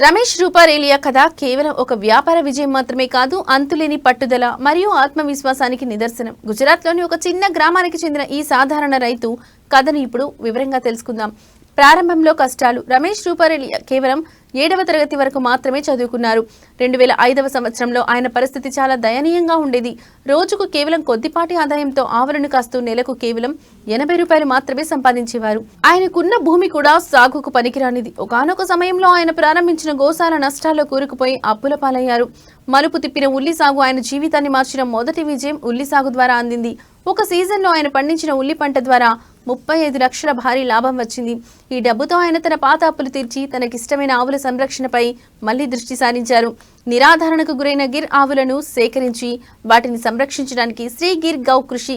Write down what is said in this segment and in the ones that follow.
రమేష్ రూపారేలియా కథ కేవలం ఒక వ్యాపార విజయం మాత్రమే కాదు, అంతులేని పట్టుదల మరియు ఆత్మవిశ్వాసానికి నిదర్శనం. గుజరాత్లోని ఒక చిన్న గ్రామానికి చెందిన ఈ సాధారణ రైతు కథను ఇప్పుడు వివరంగా తెలుసుకుందాం. ప్రారంభంలో కష్టాలు. రమేష్ రూపారేలియా కేవలం 7వ తరగతి వరకు మాత్రమే చదువుకున్నారు. 2005వ సంవత్సరంలో ఆయన పరిస్థితి చాలా దయనీయంగా ఉండేది. రోజుకు కేవలం కొద్దిపాటి ఆదాయంతో ఆవులను కాస్తూ నెలకు కేవలం 80 రూపాయలు మాత్రమే సంపాదించేవారు. ఆయనకున్న భూమి కూడా సాగుకు పనికిరానిది. ఒకానొక సమయంలో ఆయన ప్రారంభించిన గోశాల నష్టాల్లో కూరుకుపోయి అప్పుల పాలయ్యారు. మలుపు తిప్పిన ఉల్లి సాగు ఆయన జీవితాన్ని మార్చిన మొదటి విజయం ఉల్లి సాగు ద్వారా అందింది. ఒక సీజన్లో ఆయన పండించిన ఉల్లి పంట ద్వారా 35 లక్షల భారీ లాభం వచ్చింది. ఈ డబ్బుతో ఆయన తన పాత అప్పులు తీర్చి తనకిష్టమైన ఆవుల సంరక్షణపై మళ్లీ దృష్టి సారించారు. నిరాధారణకు గురైన గిర్ ఆవులను సేకరించి వాటిని సంరక్షించడానికి శ్రీ గిర్ గౌ కృషి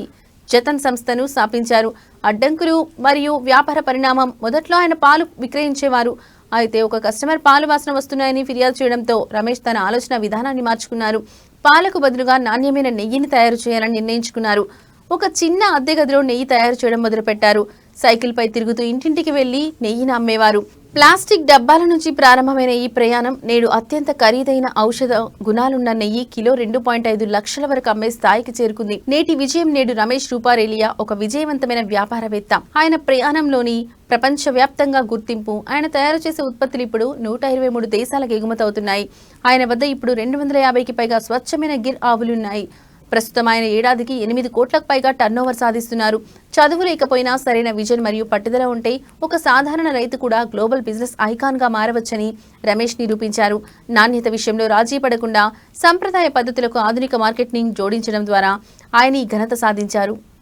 జతన్ సంస్థను స్థాపించారు. అడ్డంకులు మరియు వ్యాపార పరిణామం. మొదట్లో ఆయన పాలు విక్రయించేవారు. అయితే ఒక కస్టమర్ పాలు వాసన వస్తున్నాయని ఫిర్యాదు చేయడంతో రమేష్ తన ఆలోచన విధానాన్ని మార్చుకున్నారు. పాలకు బదులుగా నాణ్యమైన నెయ్యిని తయారు చేయాలని నిర్ణయించుకున్నారు. ఒక చిన్న అద్దె గదిలో నెయ్యి తయారు చేయడం మొదలుపెట్టారు. సైకిల్ పై తిరుగుతూ ఇంటింటికి వెళ్లి నెయ్యిని అమ్మేవారు. ప్లాస్టిక్ డబ్బాల నుంచి ప్రారంభమైన ఈ ప్రయాణం నేడు అత్యంత ఖరీదైన ఔషధ గుణాలున్న నెయ్యి కిలో 2.5 లక్షల వరకు అమ్మే స్థాయికి చేరుకుంది. నేటి విజయం నేడు రమేష్ రూపారేలియా ఒక విజయవంతమైన వ్యాపారవేత్త. ఆయన ప్రయాణంలోని ప్రపంచవ్యాప్తంగా గుర్తింపు. ఆయన తయారు చేసే ఉత్పత్తులు ఇప్పుడు 123 దేశాలకు ఎగుమతవుతున్నాయి. ఆయన వద్ద ఇప్పుడు 250కి పైగా స్వచ్ఛమైన గిర్ ఆవులున్నాయి. ప్రస్తుతం ఆయన ఏడాదికి 8 కోట్లకు పైగా టర్నోవర్ సాధిస్తున్నారు. చదువు లేకపోయినా సరైన విజన్ మరియు పట్టుదల ఉంటే ఒక సాధారణ రైతు కూడా గ్లోబల్ బిజినెస్ ఐకాన్ గా మారవచ్చని రమేష్ నిరూపించారు. నాణ్యత విషయంలో రాజీ పడకుండా సంప్రదాయ పద్ధతులకు ఆధునిక మార్కెటింగ్ జోడించడం ద్వారా ఆయన ఈ ఘనత సాధించారు.